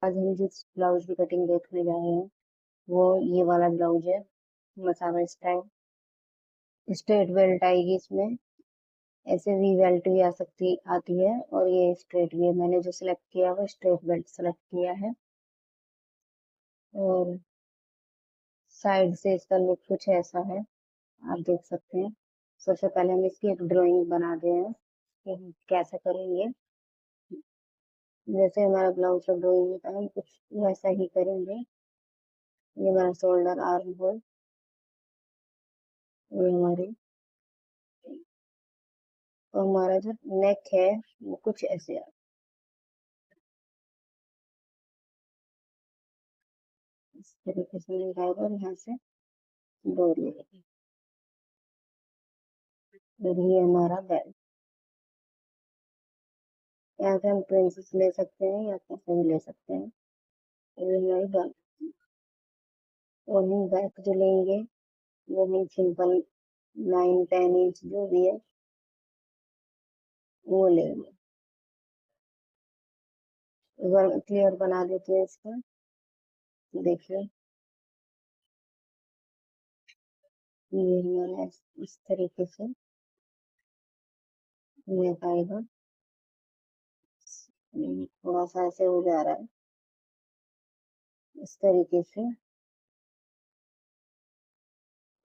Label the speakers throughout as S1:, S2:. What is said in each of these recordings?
S1: आज हम जिस ब्लाउज की कटिंग देखने जा रहे हैं वो ये वाला ब्लाउज है, मसाला स्टाइल। स्ट्रेट बेल्ट आएगी इसमें, ऐसे वी बेल्ट भी आती है, और ये स्ट्रेट भी है। मैंने जो सिलेक्ट किया वो स्ट्रेट बेल्ट सिलेक्ट किया है। और साइड से इसका लुक कुछ ऐसा है, आप देख सकते हैं। सबसे पहले हम इसकी एक ड्राइंग बना दे हैं कि हम कैसे करेंगे। जैसे हमारा ब्लाउज का ड्राइंग होता है हम कुछ वैसा ही करेंगे। ये हमारा शोल्डर आर्म होल, ये हमारी, और हमारा जो नेक है वो कुछ ऐसे है। इस तरीके से लगाएगा और यहाँ से डोरी लेगी। और ये हमारा बेल्ट, यहाँ से हम प्रिंसेस ले सकते हैं या कैसे भी ले सकते हैं। ये हमारी बेल्ट, और हम बैक जो लेंगे वो हम सिंपल 9-10 इंच जो भी है वो लेंगे। एक बार क्लियर बना देते हैं इसका। देखिए ये हमारा इस तरीके से नेक आएगा। थोड़ा सा ऐसे हो जा रहा है इस तरीके से,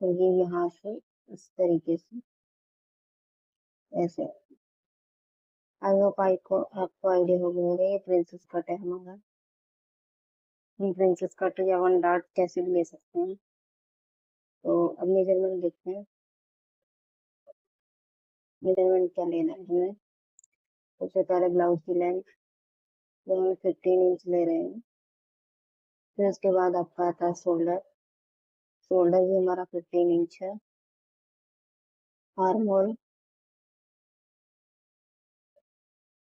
S1: तो ये यहाँ से इस तरीके से ऐसे। आई होप आपको आइडिया हो गया होगा। ये प्रिंसेस कट है हमारा। हम प्रिंसेस कट या वन डार्ट कैसे भी ले सकते हैं। तो अब मेजरमेंट देखते हैं। मेजरमेंट क्या लेना है हमें। सबसे पहले ब्लाउज की लेंथ, तो हम 15 इंच ले रहे हैं। फिर उसके बाद आपका आता है शोल्डर। शोल्डर भी हमारा 15 इंच है। आर्म होल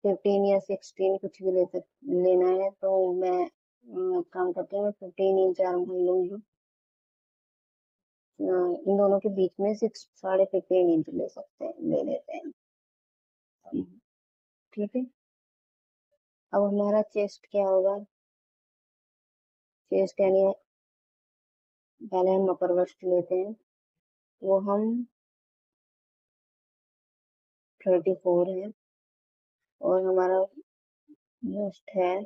S1: 15 या 16 कुछ भी लेना है। तो मैं काम करती हूँ, 15 इंच आर्म होल लूंगी। इन दोनों के बीच में 15.5 इंच ले सकते हैं, ले लेते हैं। ठीक है। अब हमारा चेस्ट क्या होगा। चेस्ट यानी पहले हम अपर बस्ट लेते हैं, वो हम 34 है। और हमारा बस्ट है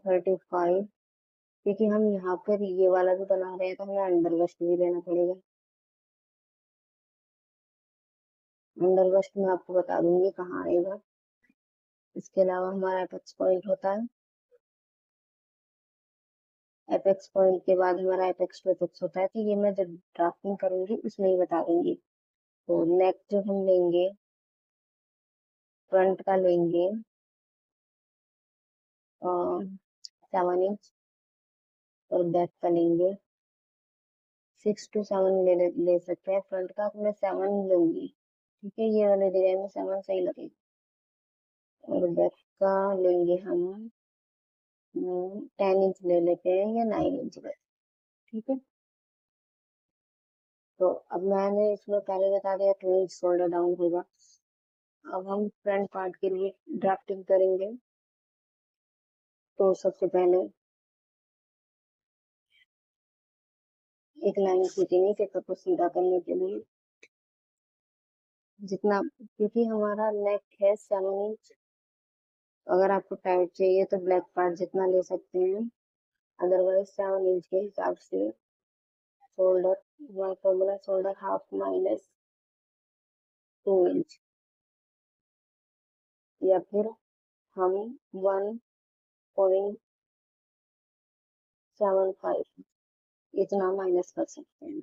S1: 35। क्योंकि हम यहाँ पर ये वाला भी बना रहे हैं तो हमें अंडर बस्ट भी लेना पड़ेगा। अंडर बस्ट में आपको बता दूंगी कहाँ आएगा। इसके अलावा हमारा एपेक्स पॉइंट होता है। एपेक्स पॉइंट के बाद हमारा एपेक्स टू एपेक्स होता है। तो ये मैं जब ड्राफ्टिंग करूंगी उसमें ही बता दूंगी। तो नेक जो हम लेंगे, फ्रंट का लेंगे 7 इंच, और बैक का लेंगे 6 to 7 ले सकते हैं। फ्रंट का तो मैं 7 लूंगी, ठीक है। ये वाले डिजाइन में 7 सही लगेगा। और बैक का लेंगे हम 10 इंच ले लेते हैं या 9 इंच ले, ठीक है। तो अब मैंने इसमें पहले बता दिया 2 इंच शोल्डर डाउन होगा। अब हम फ्रंट पार्ट के लिए ड्राफ्टिंग करेंगे। तो सबसे पहले एक लाइन खींचेंगे पेपर को सीधा करने के लिए, जितना, क्योंकि हमारा नेक है 7 इंच। अगर आपको टाइट चाहिए तो ब्लैक पार्ट जितना ले सकते हैं, अदरवाइज 7 इंच के हिसाब से शोल्डर, हमारा formula shoulder half minus 2 inch, या फिर हम 1.75 इतना माइनस कर सकते हैं।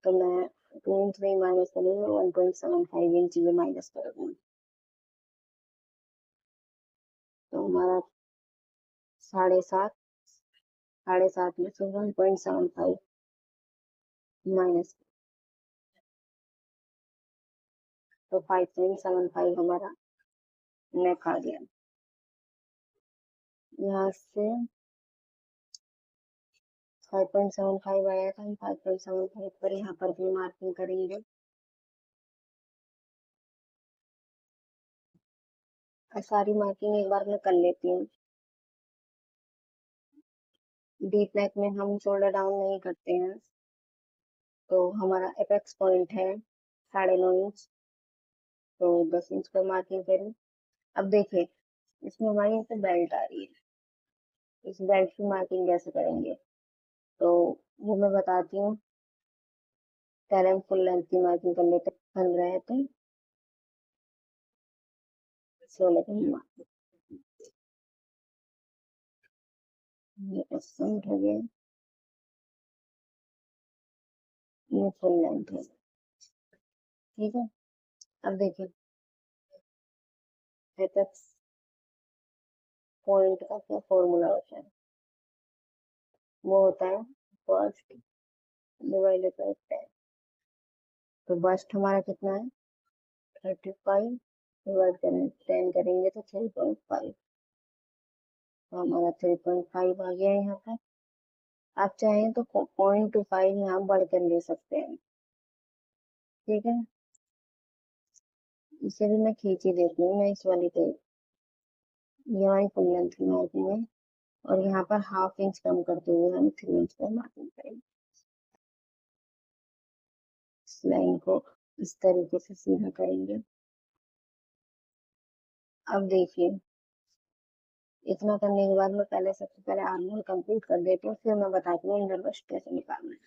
S1: तो मैं 2 इंच नहीं माइनस करूंगी, 1.75 इंच ये माइनस करूंगी। तो हमारा 7.5, 7.5 में से 1.75 माइनस, तो 5.75 हमारा नेक आ गया। यहाँ से 5.75 आया था, हम 5.75 पर यहाँ पर भी मार्किंग करेंगे। सारी मार्किंग एक बार में कर लेती हूँ। डीप नेक में हम शोल्डर डाउन नहीं करते हैं, तो हमारा एपेक्स पॉइंट है 9.5 इंच, तो 10 इंच पर मार्किंग करें। अब देखिए, इसमें हमारी एक बेल्ट आ रही है, इस बेल्ट की मार्किंग कैसे करेंगे, तो वो मैं बताती हूँ। पहले हम फुल लेंथ की मार्किंग कर लेते हैं। 15 है तो 16 की मार्किंग, ये फ्रंट हो गया, ये फुल लेंथ है। ठीक है, अब देखिए एपेक्स पॉइंट का क्या फॉर्मूला होता है, वो होता है फर्स्ट डिवाइडेड बाई 10। तो बस्ट हमारा कितना है 35, डिवाइड करें 10 करेंगे तो 3.5, तो हमारा 3.5 आ गया यहाँ पर। आप चाहें तो 0.25 यहाँ बढ़कर ले सकते हैं। ठीक है, इसे भी मैं खींच ही देती हूँ, मैं इस वाली पे, ये हमारी फुल लेंथ की मार्किंग है, और यहाँ पर 1/2 इंच कम करते हुए हम 3 इंच पर मार्किंग करेंगे। इस लाइन को इस तरीके से सीधा करेंगे। अब देखिए, इतना करने के बाद मैं पहले सबसे पहले आर्म होल कंप्लीट कर देती हूँ, फिर मैं बताती हूँ अंडर बस्ट कैसे निकालना है।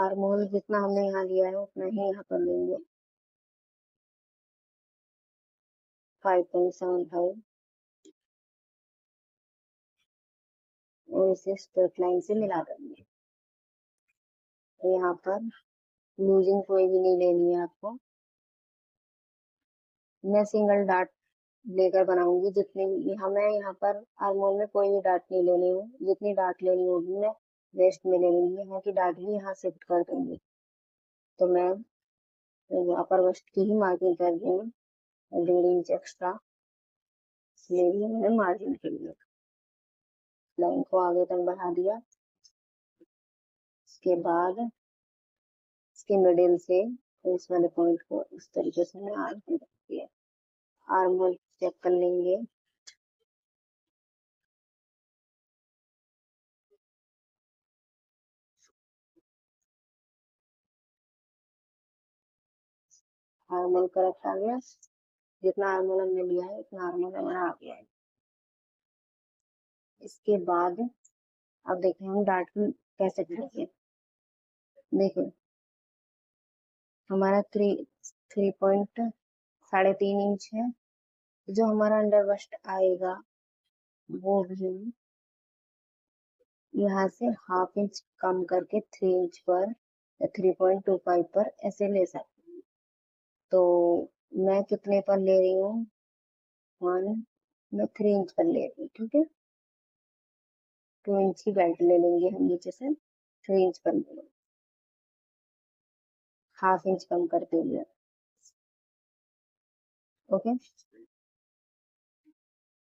S1: आर्म होल जितना हमने यहाँ लिया है उतना ही यहाँ पर लेंगे, 5.75, और इसे स्ट्रेट लाइन से मिला देंगे। तो यहाँ पर लूजिंग कोई भी नहीं लेनी है आपको, मैं सिंगल डार्ट लेकर बनाऊंगी। जितने भी हमें यहाँ पर आर्म होल में कोई भी डार्ट नहीं लेनी है, जितनी डार्ट लेनी होगी मैं वेस्ट में ले लूंगी, यहाँ की डार्ट भी यहाँ शिफ्ट कर दूंगी। तो मैं अपर वेस्ट की ही मार्किंग कर दी हूँ, 1.5 इंच एक्स्ट्रा ले लिया मैंने मार्जिन के लिए। लाइन को आगे तक बढ़ा दिया, इसके बाद इसके मिडिल से इस वाले पॉइंट को इस तरीके से मैं आर्म होल रखती है। आर्म होल चेक कर लेंगे, आर्म होल करेक्ट आ गया, जितना आर्म होल हमने लिया है उतना आर्म होल हमारा आ गया है। इसके बाद अब देखें हम डार्ट कैसे करेंगे। देखिए हमारा 3.3 है, जो हमारा अंडर बस्ट आएगा वो भी यहाँ से 1/2 इंच कम करके 3 इंच पर या 3.25 पर ऐसे ले सकते हैं। तो मैं कितने पर ले रही हूँ, 1, मैं 3 इंच पर ले रही हूँ। ठीक है, 2 इंच की बेल्ट ले लेंगे हम नीचे से, 3 इंच पर ले लेंगे, 1/2 इंच कम करते हुए। ओके,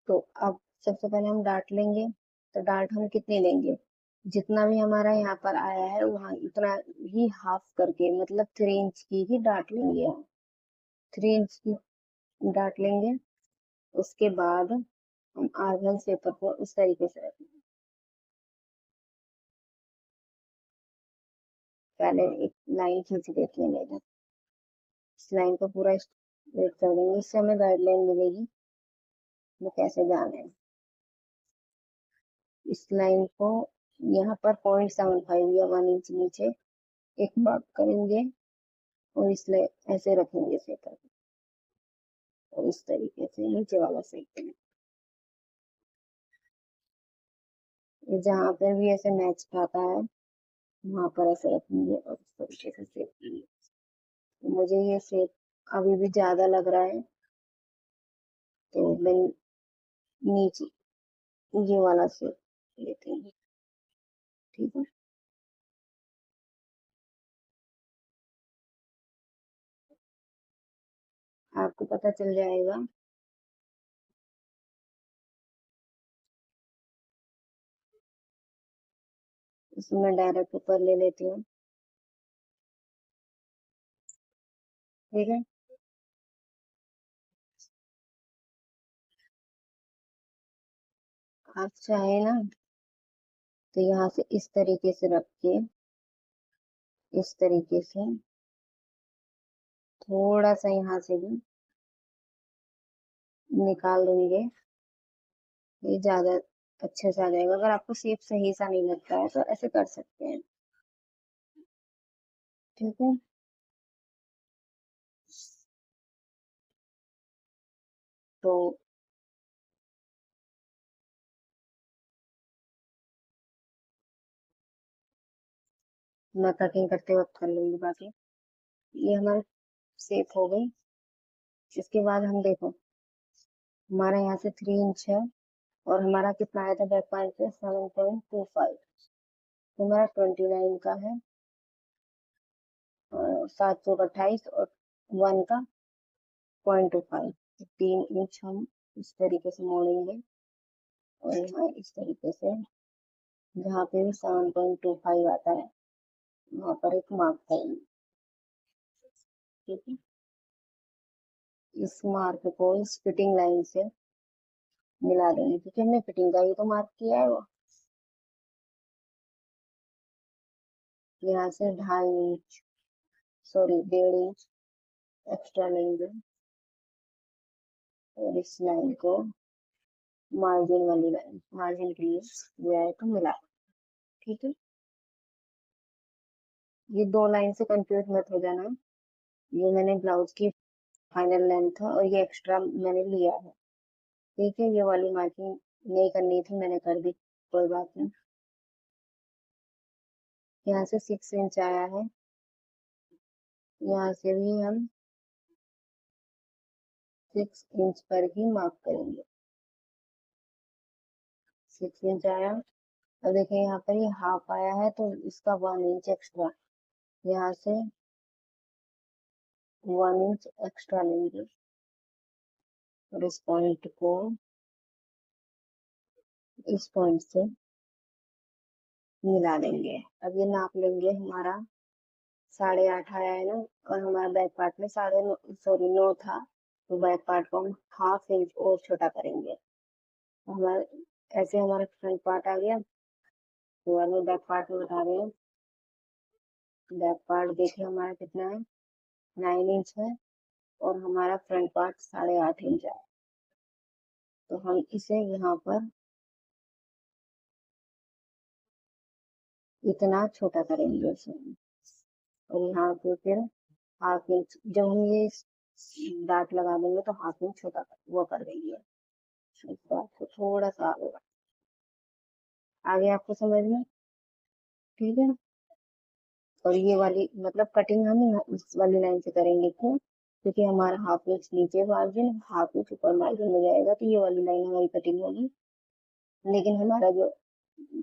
S1: तो अब सबसे पहले हम डार्ट लेंगे, तो डार्ट हम कितने लेंगे, जितना भी हमारा यहाँ पर आया है वहाँ इतना ही हाफ करके, मतलब 3 इंच की ही डार्ट लेंगे हम, 3 इंच की डार्ट लेंगे। उसके बाद हम आर्गन पेपर को इस तरीके से रखेंगे। पहले एक लाइन खींच देती है मेरे, इस लाइन को पूरा स्ट्रेट कर देंगे, इससे हमें गाइडलाइन मिलेगी वो कैसे जाना है। इस लाइन को यहाँ पर 0.75 या 1 इंच नीचे एक मार्क करेंगे, और इसलिए ऐसे रखेंगे पेपर, और इस तरीके से नीचे वाला सेक्शन जहाँ पर भी ऐसे मैच खाता है वहां पर ऐसे रखेंगे, और इस तरीके से सेव करेंगे। मुझे ये सेव अभी भी ज्यादा लग रहा है, तो मैं नीचे ये वाला सेव लेते हैं। ठीक है, आपको पता चल जाएगा। इसमें डायरेक्ट ऊपर ले लेती हूँ। ठीक है, आप चाहे ना तो यहाँ से इस तरीके से रख के इस तरीके से थोड़ा सा यहाँ से भी निकाल देंगे, ये ज्यादा अच्छे से आ जाएगा। अगर आपको शेप सही सा नहीं लगता है तो ऐसे कर सकते हैं, ठीक है। तो मैं कटिंग करते वक्त कर लूंगी बाकी। ये हमारी शेप हो गई। इसके बाद हम देखो, हमारा यहाँ से 3 इंच है और हमारा कितना आया था बैक पॉइंट पे 7.25, तो हमारा 29 का है, 7 चौक 28 और 1 का 0.25, 3 इंच हम इस तरीके से मोड़ेंगे और यहाँ इस तरीके से जहाँ पे भी 7.25 आता है वहां पर एक मार्क करेंगे, ठीक है। इस मार्क को इस फिटिंग लाइन से मिला देंगे, क्योंकि हमने फिटिंग का ही तो मार्क किया है वो। यहाँ से 2.5 इंच, सॉरी 1.5 इंच एक्स्ट्रा लेंगे और इस लाइन को मार्जिन वाली लाइन, मार्जिन के लिए जो है तो मिला, ठीक है। ये 2 लाइन से कंफ्यूज मत हो जाना, ये मैंने ब्लाउज की फाइनल लेंथ है और ये एक्स्ट्रा मैंने लिया है, ठीक है। ये वाली मार्किंग नहीं करनी थी, मैंने कर दी, कोई बात नहीं। यहाँ से 6 इंच आया है, यहाँ से भी हम 6 इंच पर ही मार्क करेंगे। 6 इंच आया। अब देखिए यहाँ पर ये हाफ आया है तो इसका 1 इंच एक्स्ट्रा, यहाँ से 1 इंच एक्स्ट्रा लेंगे और इस पॉइंट को इस पॉइंट से मिला देंगे। अब ये नाप लेंगे, हमारा 8.5 आया है ना, और हमारा बैक पार्ट में 9.5 था, तो बैक पार्ट को हम 1/2 इंच और छोटा करेंगे। हमारा ऐसे हमारा फ्रंट पार्ट आ गया, तो मैं बैक पार्ट में बता रही हूँ। बैक पार्ट देखिए हमारा कितना है, 9 इंच है और हमारा फ्रंट पार्ट 8.5 इंच है, तो हम इसे यहाँ पर इतना छोटा करेंगे इसे, और यहाँ पे फिर 1/2 इंच, जब हम ये डाट लगा देंगे तो 1/2 इंच छोटा वो कर देंगे। इस बात को थोड़ा सा आगे आपको समझ में, ठीक है। और ये वाली मतलब कटिंग हम इस वाली लाइन से करेंगे, क्यों? क्योंकि हमारा 1/2 इंच नीचे मार्जिन 1/2 इंच ऊपर मार्जिन हो जाएगा, तो ये वाली लाइन हमारी कटिंग होगी। लेकिन हमारा जो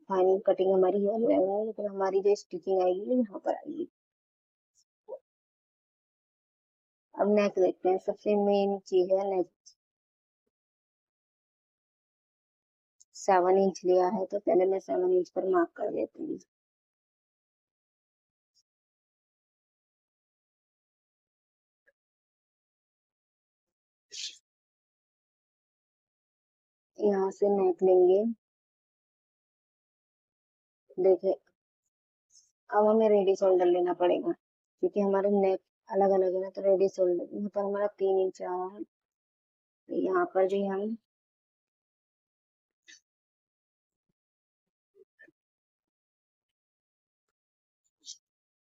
S1: फाइनल कटिंग हमारी ये वाली लाइन है, लेकिन हमारी जो स्टिचिंग आएगी वो यहाँ पर आएगी। अब नेक देखते हैं, सबसे मेन चीज है नेक। 7 इंच लिया है तो पहले मैं 7 इंच पर मार्क कर देती हूँ। यहाँ से नेक लेंगे, देखिए अब हमें रेडी शोल्डर लेना पड़ेगा, क्योंकि हमारे नेक अलग अलग है ना, तो रेडी शोल्डर यहाँ पर हमारा 3 इंच आ रहा है, तो यहाँ पर भी हम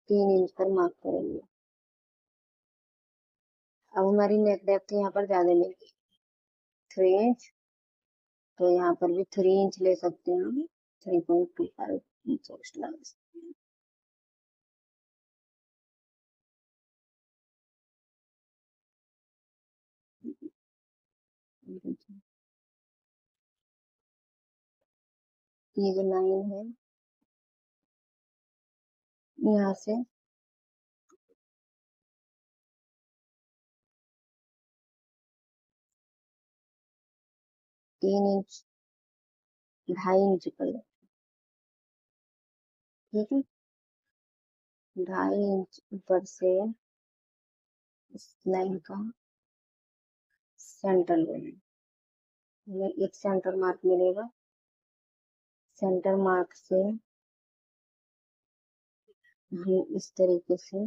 S1: 3 इंच पर मार्क करेंगे। अब हमारी नेक डेप्थ यहाँ पर ज्यादा लेंगे, 3 इंच, तो यहाँ पर भी 3 इंच ले सकते हैं हम, 3.25 इंच एक्स्ट्रा। ये जो लाइन है यहाँ से 3 इंच, 2.5 इंच कर लो, ठीक है। 2.5 इंच ऊपर से इस लाइन का सेंटर लेना, हमें एक सेंटर मार्क मिलेगा, सेंटर मार्क से हम इस तरीके से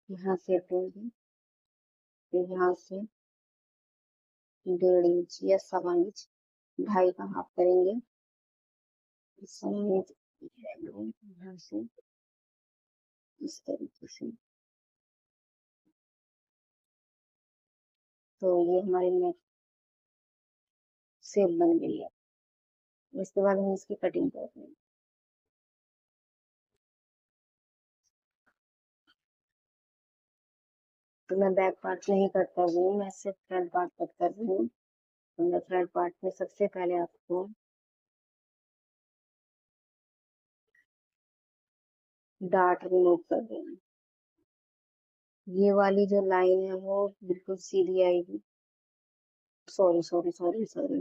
S1: यहाँ से देंगे, फिर यहाँ से 1.5 इंच या 1.25 इंच, 2.5 का हाफ करेंगे, 1.25 इंच यहाँ से इस तरीके से। तो ये हमारी नेक शेप बन गई है। इसके बाद हम इसकी कटिंग करते हैं। तो मैं बैक पार्ट नहीं कट कर रही हूँ, मैं सिर्फ फ्रंट पार्ट कट कर रही हूँ। तो मैं फ्रंट पार्ट में सबसे पहले आपको डार्ट रिमूव कर देना। ये वाली जो लाइन है वो बिल्कुल सीधी आएगी। सॉरी सॉरी सॉरी सॉरी,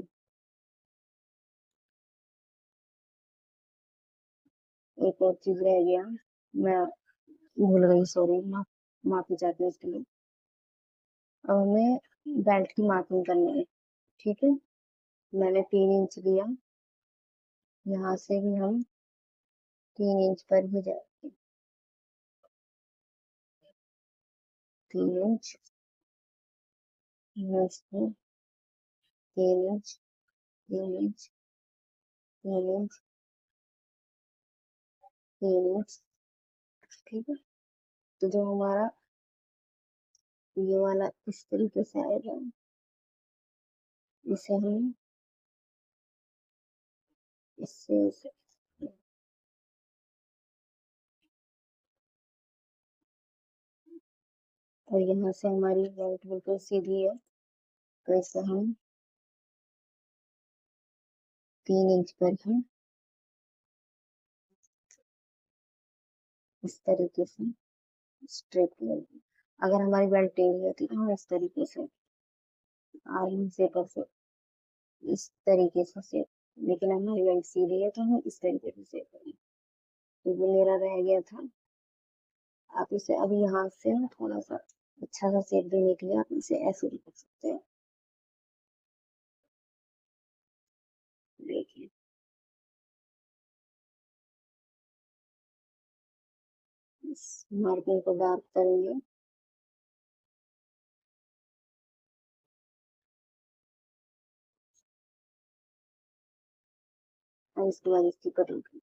S1: एक और चीज रह गया, मैं भूल गई, सॉरी, माफी चाहती हूँ इसके लिए। अब हमें बेल्ट की मार्किंग करनी है, ठीक है। मैंने 3 इंच लिया, यहाँ से भी हम 3 इंच पर ही जाएंगे। 3 inch, 3 inch, 3 inch, 3 inch, 3 inch, ठीक है। तो जो हमारा ये वाला इस तरीके से आएगा, इसे हम इससे और यहाँ से हमारी बेल्ट बिल्कुल सीधी है, तो इसे हम 3 इंच पर ही इस तरीके से स्ट्रेट लेंगे। अगर हमारी बेल्ट टेढ़ी होती तो हम इस तरीके से आर्म से कर सकते, इस तरीके से, लेकिन हमारी बेल्ट सीधी है तो हम इस तरीके से सेट करेंगे। तो ये मेरा रह गया था। आप इसे अभी यहाँ से ना थोड़ा सा अच्छा सा शेप देने के लिए आप इसे ऐसे भी कर सकते हैं। देखिए, इस मार्किंग को डार्क करेंगे और इसके बाद इसकी कटिंग करेंगे।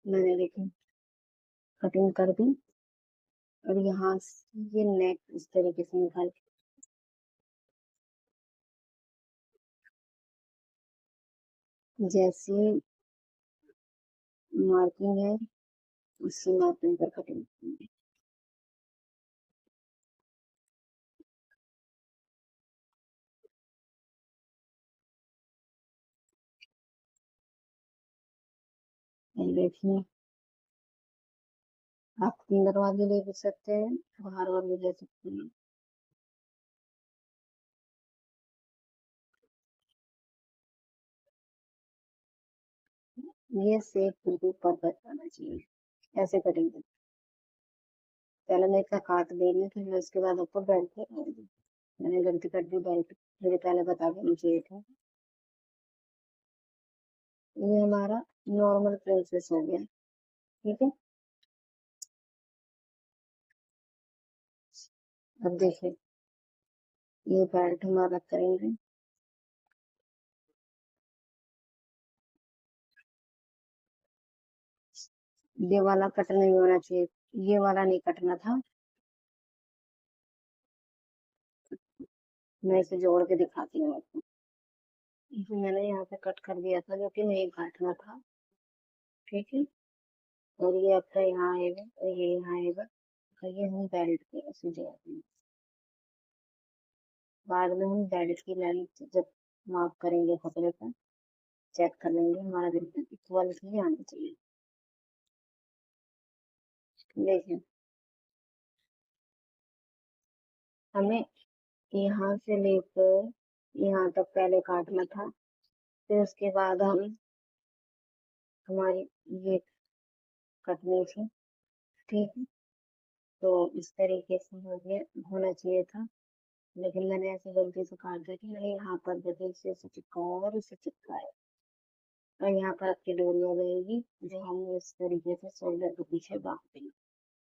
S1: मैंने देखिए कटिंग कर दी और यहाँ से ये नेक इस तरीके से निकाल के जैसी मार्किंग है उसी मार्किंग पर कटिंग करेंगे। और देखिए, आप अंदर वाली ले भी सकते हैं, बाहर वाली ले सकते हैं। ये शेप बिल्कुल परफेक्ट आना चाहिए, ऐसे कटिंग करें। पहले मैं इसका काट देंगे, फिर मैं उसके बाद आपको बेल्ट लगाऊंगी। मैंने गलती कर दी, बेल्ट मुझे पहले बता देना चाहिए था। ये हमारा नॉर्मल प्रिंसेस हो गया, ठीक है। अब देखिए, ये बेल्ट हमारा करेंगे। ये वाला कट नहीं होना चाहिए, ये वाला नहीं कटना था। मैं इसे जोड़ के दिखाती हूँ आपको। इसे मैंने यहाँ पे कट कर दिया था जो कि नहीं काटना था, ठीक है। और ये आपका यहाँ आएगा और ये यहाँ आएगा, और ये हम बेल्ट के ऐसे जोड़ देंगे। बाद में हम बेल्ट की लेंथ जब माप करेंगे कपड़े का, चेक कर लेंगे, हमारा बिल्कुल इक्वल ही आना चाहिए। देखिए, हमें यहाँ से लेकर यहाँ तक पहले काटना था, फिर उसके बाद हम हमारी ये कटनी थी, ठीक है। तो इस तरीके से हो गया, होना चाहिए था, लेकिन मैंने ऐसे गलती से काट दिया कि मैंने यहाँ पर गलती से इसे चिपकाया और इसे चिपकाया। और यहाँ पर आपकी डोरी हो जाएगी, जो हम इस तरीके से शोल्डर के पीछे बांध देंगे।